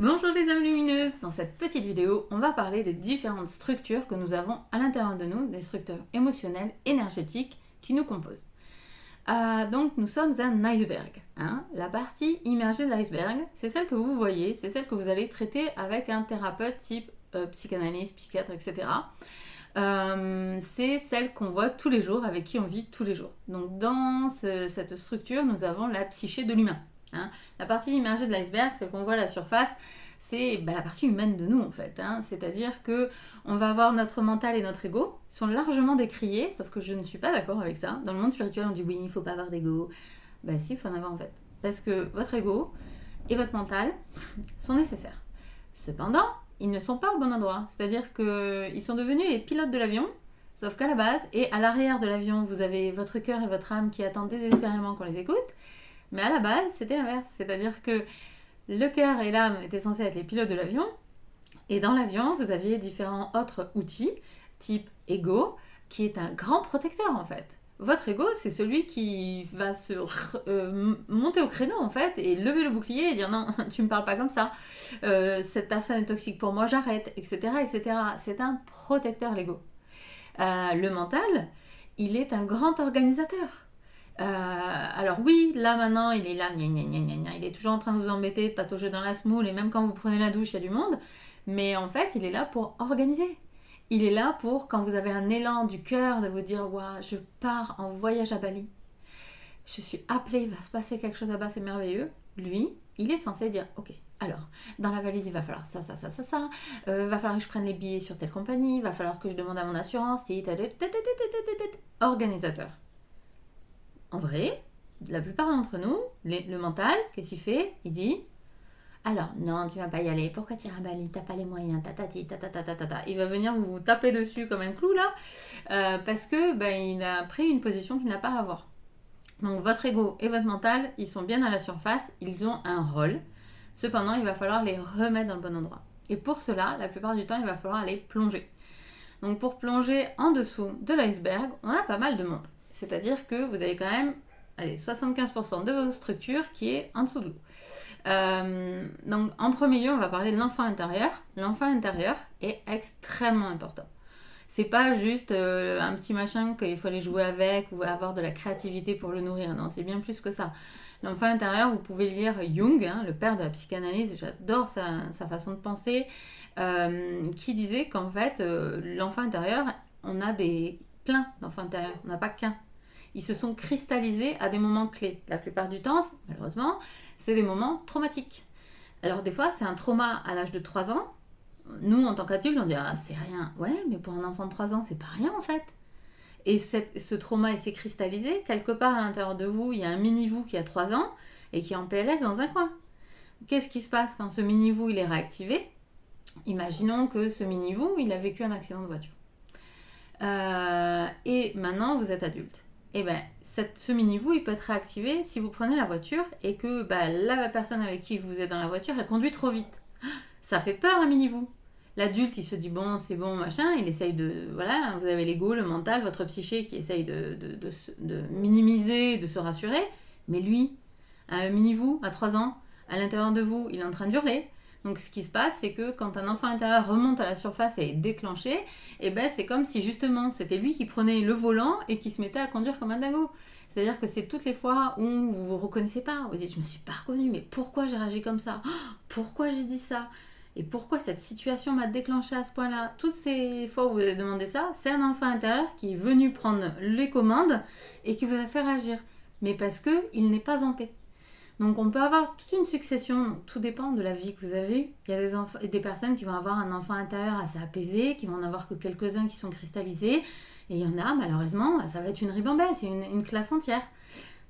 Bonjour les âmes lumineuses. Dans cette petite vidéo, on va parler des différentes structures que nous avons à l'intérieur de nous, des structures émotionnelles, énergétiques qui nous composent. Donc nous sommes un iceberg. La partie immergée de l'iceberg, c'est celle que vous voyez, c'est celle que vous allez traiter avec un thérapeute type psychanalyste, psychiatre, etc. C'est celle qu'on voit tous les jours, avec qui on vit tous les jours. Donc dans cette structure, nous avons la psyché de l'humain. La partie immergée de l'iceberg, celle qu'on voit à la surface, c'est la partie humaine de nous en fait. C'est-à-dire que on va avoir notre mental et notre ego, qui sont largement décriés, sauf que je ne suis pas d'accord avec ça. Dans le monde spirituel, on dit oui, il ne faut pas avoir d'ego. Si, il faut en avoir en fait. Parce que votre ego et votre mental sont nécessaires. Cependant, ils ne sont pas au bon endroit. C'est-à-dire qu'ils sont devenus les pilotes de l'avion, sauf qu'à la base, et à l'arrière de l'avion, vous avez votre cœur et votre âme qui attendent désespérément qu'on les écoute. Mais à la base, c'était l'inverse. C'est-à-dire que le cœur et l'âme étaient censés être les pilotes de l'avion. Et dans l'avion, vous aviez différents autres outils, type ego, qui est un grand protecteur en fait. Votre ego, c'est celui qui va se monter au créneau en fait et lever le bouclier et dire non, tu me parles pas comme ça. Cette personne est toxique pour moi, j'arrête, etc., etc. C'est un protecteur l'ego. Le mental, il est un grand organisateur. Alors oui, là maintenant, il est là, il est toujours en train de vous embêter, de patauger dans la semoule, et même quand vous prenez la douche, il y a du monde. Mais en fait, il est là pour organiser. Il est là pour, quand vous avez un élan du cœur, de vous dire, ouah, je pars en voyage à Bali. Je suis appelée, il va se passer quelque chose là-bas, c'est merveilleux. Lui, il est censé dire, ok, alors, dans la valise, il va falloir ça. Va falloir que je prenne les billets sur telle compagnie, il va falloir que je demande à mon assurance, organisateur. En vrai, la plupart d'entre nous, le mental, qu'est-ce qu'il fait? Il dit alors, non, tu vas pas y aller. Pourquoi tu iras à Bali? T'as pas les moyens. Il va venir vous taper dessus comme un clou là, parce que il a pris une position qu'il n'a pas à avoir. Donc votre ego et votre mental, ils sont bien à la surface, ils ont un rôle. Cependant, il va falloir les remettre dans le bon endroit. Et pour cela, la plupart du temps, il va falloir les plonger. Donc pour plonger en dessous de l'iceberg, on a pas mal de monde. C'est-à-dire que vous avez quand même 75% de vos structures qui est en dessous de l'eau. Donc en premier lieu, on va parler de l'enfant intérieur. L'enfant intérieur est extrêmement important. C'est pas juste un petit machin qu'il faut aller jouer avec ou avoir de la créativité pour le nourrir. Non, c'est bien plus que ça. L'enfant intérieur, vous pouvez lire Jung, le père de la psychanalyse, j'adore sa façon de penser, qui disait qu'en fait, l'enfant intérieur, on a plein d'enfants intérieurs, on n'a pas qu'un. Ils se sont cristallisés à des moments clés. La plupart du temps, malheureusement, c'est des moments traumatiques. Alors des fois, c'est un trauma à l'âge de 3 ans. Nous, en tant qu'adultes, on dit « Ah, c'est rien ». Ouais, mais pour un enfant de 3 ans, c'est pas rien en fait. Et ce trauma, il s'est cristallisé. Quelque part à l'intérieur de vous, il y a un mini-vous qui a 3 ans et qui est en PLS dans un coin. Qu'est-ce qui se passe quand ce mini-vous, il est réactivé? Imaginons que ce mini-vous, il a vécu un accident de voiture. Et maintenant, vous êtes adulte. Et ce mini-vous, il peut être réactivé si vous prenez la voiture et que la personne avec qui vous êtes dans la voiture, elle conduit trop vite. Ça fait peur, un mini-vous. L'adulte, il se dit bon, c'est bon, machin, il essaye de... Voilà, vous avez l'ego, le mental, votre psyché qui essaye de minimiser, de se rassurer. Mais lui, un mini-vous, à 3 ans, à l'intérieur de vous, il est en train d'hurler. Donc ce qui se passe, c'est que quand un enfant intérieur remonte à la surface et est déclenché, c'est comme si justement c'était lui qui prenait le volant et qui se mettait à conduire comme un dingo. C'est-à-dire que c'est toutes les fois où vous ne vous reconnaissez pas, vous dites je me suis pas reconnue, mais pourquoi j'ai réagi comme ça? Pourquoi j'ai dit ça? Et pourquoi cette situation m'a déclenché à ce point-là? Toutes ces fois où vous avez demandé ça, c'est un enfant intérieur qui est venu prendre les commandes et qui vous a fait réagir. Mais parce qu'il n'est pas en paix. Donc on peut avoir toute une succession, tout dépend de la vie que vous avez eue. Il y a des personnes qui vont avoir un enfant intérieur assez apaisé, qui vont en avoir que quelques-uns qui sont cristallisés. Et il y en a, malheureusement, ça va être une ribambelle, c'est une classe entière.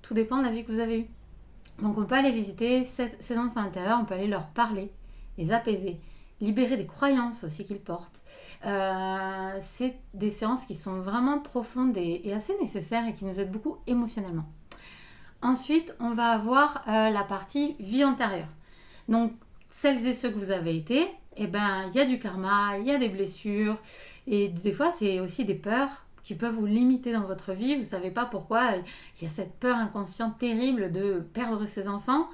Tout dépend de la vie que vous avez eue. Donc on peut aller visiter ces enfants intérieurs, on peut aller leur parler, les apaiser, libérer des croyances aussi qu'ils portent. C'est des séances qui sont vraiment profondes et assez nécessaires et qui nous aident beaucoup émotionnellement. Ensuite, on va avoir la partie vie antérieure. Donc, celles et ceux que vous avez été, il y a du karma, il y a des blessures. Et des fois, c'est aussi des peurs qui peuvent vous limiter dans votre vie. Vous ne savez pas pourquoi. Il y a cette peur inconsciente terrible de perdre ses enfants.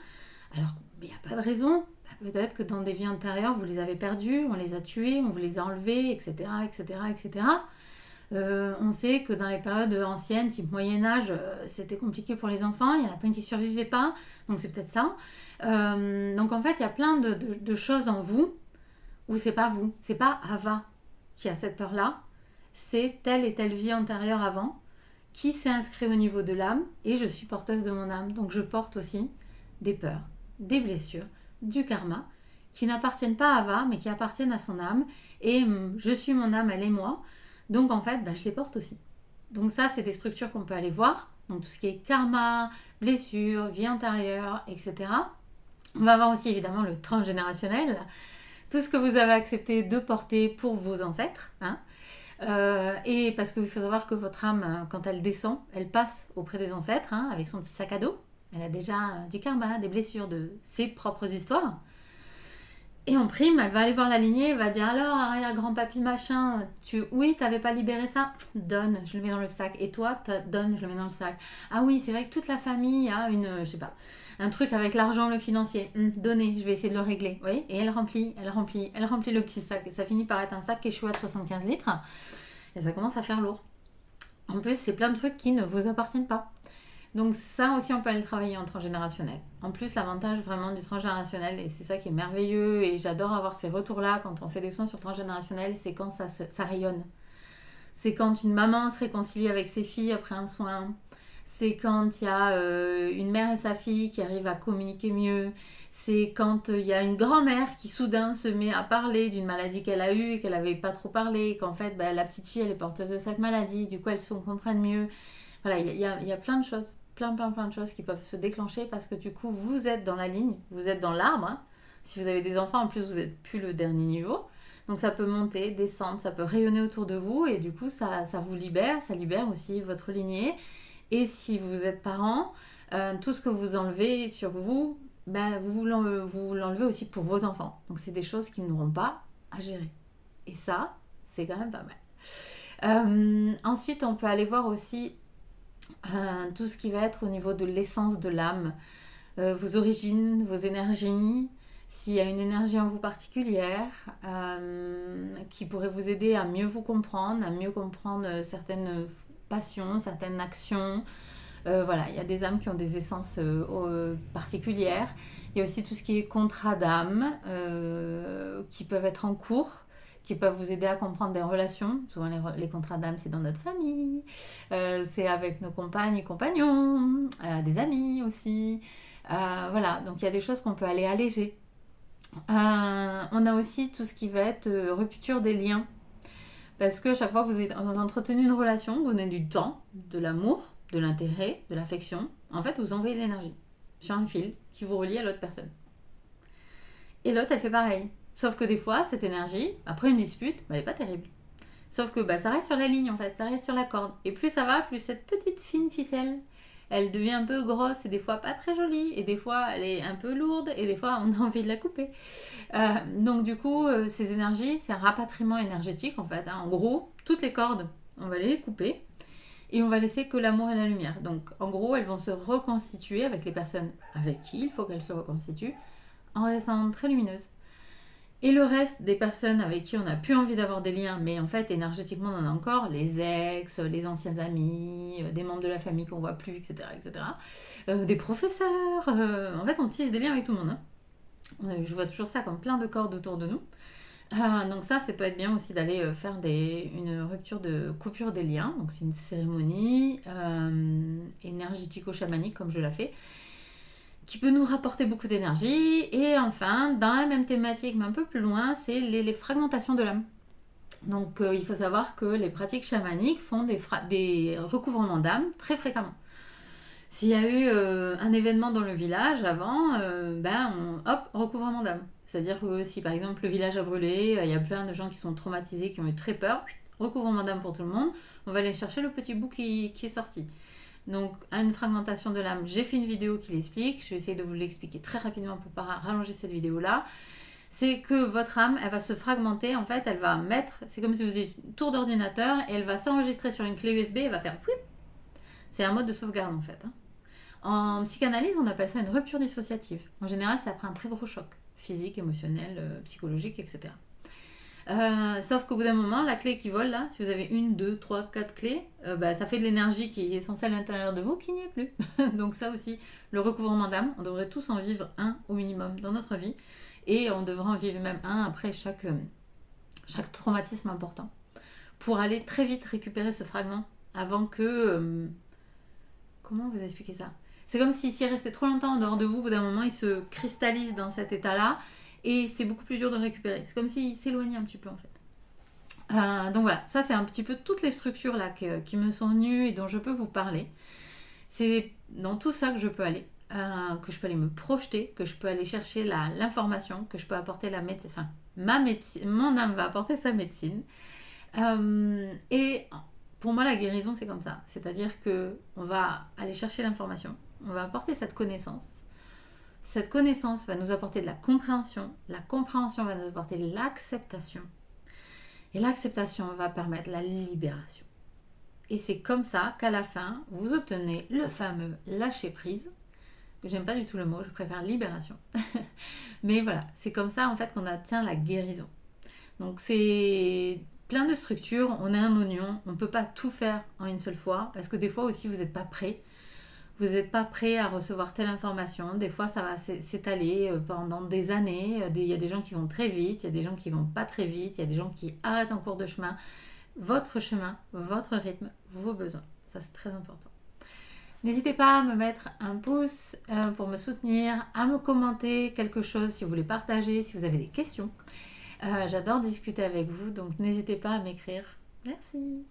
Alors, il n'y a pas de raison. peut-être que dans des vies antérieures, vous les avez perdus, on les a tués, on vous les a enlevés, etc., etc., etc. On sait que dans les périodes anciennes, type Moyen-Âge, c'était compliqué pour les enfants, il y en a plein qui ne survivaient pas, donc c'est peut-être ça. Donc en fait, il y a plein de choses en vous où c'est pas vous, c'est pas Ava qui a cette peur-là, c'est telle et telle vie antérieure avant qui s'est inscrit au niveau de l'âme, et je suis porteuse de mon âme, donc je porte aussi des peurs, des blessures, du karma, qui n'appartiennent pas à Ava, mais qui appartiennent à son âme, et je suis mon âme, elle est moi, donc en fait, je les porte aussi. Donc ça, c'est des structures qu'on peut aller voir, donc tout ce qui est karma, blessures, vie antérieure, etc. On va voir aussi évidemment le transgénérationnel, tout ce que vous avez accepté de porter pour vos ancêtres, hein. Et parce qu'il faut savoir que votre âme, quand elle descend, elle passe auprès des ancêtres, hein, avec son petit sac à dos. Elle a déjà du karma, des blessures, de ses propres histoires. Et en prime, elle va aller voir la lignée, elle va dire alors, arrière-grand-papy machin, oui, t'avais pas libéré ça, donne, je le mets dans le sac. Et toi, donne, je le mets dans le sac. Ah oui, c'est vrai que toute la famille a je sais pas, un truc avec l'argent, le financier. Donnez, je vais essayer de le régler. Oui, et elle remplit le petit sac. Et ça finit par être un sac Quechua de 75 litres. Et ça commence à faire lourd. En plus, c'est plein de trucs qui ne vous appartiennent pas. Donc ça aussi, on peut aller travailler en transgénérationnel. En plus, l'avantage vraiment du transgénérationnel, et c'est ça qui est merveilleux, et j'adore avoir ces retours-là quand on fait des soins sur transgénérationnel, c'est quand ça rayonne. C'est quand une maman se réconcilie avec ses filles après un soin. C'est quand il y a une mère et sa fille qui arrivent à communiquer mieux. C'est quand il y a une grand-mère qui soudain se met à parler d'une maladie qu'elle a eue et qu'elle n'avait pas trop parlé. Et qu'en fait, la petite fille, elle est porteuse de cette maladie. Du coup, elles se comprennent mieux. Voilà, il y a plein de choses. Plein de choses qui peuvent se déclencher parce que du coup, vous êtes dans la ligne. Vous êtes dans l'arbre. Hein. Si vous avez des enfants, en plus, vous n'êtes plus le dernier niveau. Donc ça peut monter, descendre, ça peut rayonner autour de vous. Et du coup, ça vous libère. Ça libère aussi votre lignée. Et si vous êtes parent, tout ce que vous enlevez sur vous, vous l'enlevez aussi pour vos enfants. Donc c'est des choses qu'ils n'auront pas à gérer. Et ça, c'est quand même pas mal. Ensuite, on peut aller voir aussi tout ce qui va être au niveau de l'essence de l'âme, vos origines, vos énergies, s'il y a une énergie en vous particulière qui pourrait vous aider à mieux vous comprendre, à mieux comprendre certaines passions, certaines actions. Voilà, il y a des âmes qui ont des essences particulières. Il y a aussi tout ce qui est contrat d'âme qui peuvent être en cours, qui peuvent vous aider à comprendre des relations. Souvent, les contrats d'âme, c'est dans notre famille, c'est avec nos compagnes et compagnons, des amis aussi. Voilà, donc il y a des choses qu'on peut aller alléger. On a aussi tout ce qui va être rupture des liens. Parce que chaque fois que vous entretenez une relation, vous donnez du temps, de l'amour, de l'intérêt, de l'affection. En fait, vous envoyez de l'énergie sur un fil qui vous relie à l'autre personne. Et l'autre, elle fait pareil. Sauf que des fois, cette énergie, après une dispute, elle n'est pas terrible. Sauf que ça reste sur la ligne en fait, ça reste sur la corde. Et plus ça va, plus cette petite fine ficelle, elle devient un peu grosse et des fois pas très jolie. Et des fois, elle est un peu lourde et des fois, on a envie de la couper. Donc du coup, ces énergies, c'est un rapatriement énergétique en fait. Hein. En gros, toutes les cordes, on va les couper. Et on va laisser que l'amour et la lumière. Donc en gros, elles vont se reconstituer avec les personnes avec qui il faut qu'elles se reconstituent en restant très lumineuses. Et le reste des personnes avec qui on n'a plus envie d'avoir des liens, mais en fait énergétiquement on en a encore, les ex, les anciens amis, des membres de la famille qu'on voit plus, etc. etc. Des professeurs, en fait on tisse des liens avec tout le monde. Hein. Je vois toujours ça comme plein de cordes autour de nous. Donc ça peut être bien aussi d'aller faire une rupture de coupure des liens. Donc c'est une cérémonie énergético-chamanique comme je la fais, qui peut nous rapporter beaucoup d'énergie. Et enfin, dans la même thématique, mais un peu plus loin, c'est les fragmentations de l'âme. Donc il faut savoir que les pratiques chamaniques font des recouvrements d'âme très fréquemment. S'il y a eu un événement dans le village avant, recouvrement d'âme. C'est-à-dire que si par exemple le village a brûlé, il y a plein de gens qui sont traumatisés, qui ont eu très peur, recouvrement d'âme pour tout le monde, on va aller chercher le petit bout qui est sorti. Donc, à une fragmentation de l'âme, j'ai fait une vidéo qui l'explique. Je vais essayer de vous l'expliquer très rapidement pour ne pas rallonger cette vidéo-là. C'est que votre âme, elle va se fragmenter. En fait, elle va mettre, c'est comme si vous faisiez une tour d'ordinateur et elle va s'enregistrer sur une clé USB. Elle va faire whip. C'est un mode de sauvegarde en fait. Hein. En psychanalyse, on appelle ça une rupture dissociative. En général, c'est après un très gros choc. physique, émotionnelle, psychologique, etc. Sauf qu'au bout d'un moment, la clé qui vole là, si vous avez 1, 2, 3, 4 clés, ça fait de l'énergie qui est censée à l'intérieur de vous qui n'y est plus. Donc ça aussi, le recouvrement d'âme, on devrait tous en vivre un au minimum dans notre vie. Et on devrait en vivre même un après chaque traumatisme important. Pour aller très vite récupérer ce fragment avant que... comment vous expliquer ça? C'est comme s'il restait trop longtemps en dehors de vous, au bout d'un moment, il se cristallise dans cet état-là. Et c'est beaucoup plus dur de le récupérer. C'est comme s'il s'éloignait un petit peu en fait. Donc voilà, ça c'est un petit peu toutes les structures là qui me sont venues et dont je peux vous parler. C'est dans tout ça que je peux aller, que je peux aller me projeter, que je peux aller chercher l'information, que je peux apporter la médecine. Enfin, ma médecine, mon âme va apporter sa médecine. Et pour moi, la guérison c'est comme ça. C'est-à-dire que on va aller chercher l'information, on va apporter cette connaissance. Cette connaissance va nous apporter de la compréhension va nous apporter l'acceptation, et l'acceptation va permettre la libération. Et c'est comme ça qu'à la fin, vous obtenez le fameux lâcher-prise, que j'aime pas du tout le mot, je préfère libération. Mais voilà, c'est comme ça en fait qu'on atteint la guérison. Donc c'est plein de structures, on est un oignon, on ne peut pas tout faire en une seule fois, parce que des fois aussi vous n'êtes pas prêt. Vous n'êtes pas prêt à recevoir telle information. Des fois, ça va s'étaler pendant des années. Il y a des gens qui vont très vite, il y a des gens qui vont pas très vite, il y a des gens qui arrêtent en cours de chemin. Votre chemin, votre rythme, vos besoins. Ça, c'est très important. N'hésitez pas à me mettre un pouce pour me soutenir, à me commenter quelque chose si vous voulez partager, si vous avez des questions. J'adore discuter avec vous, donc n'hésitez pas à m'écrire. Merci.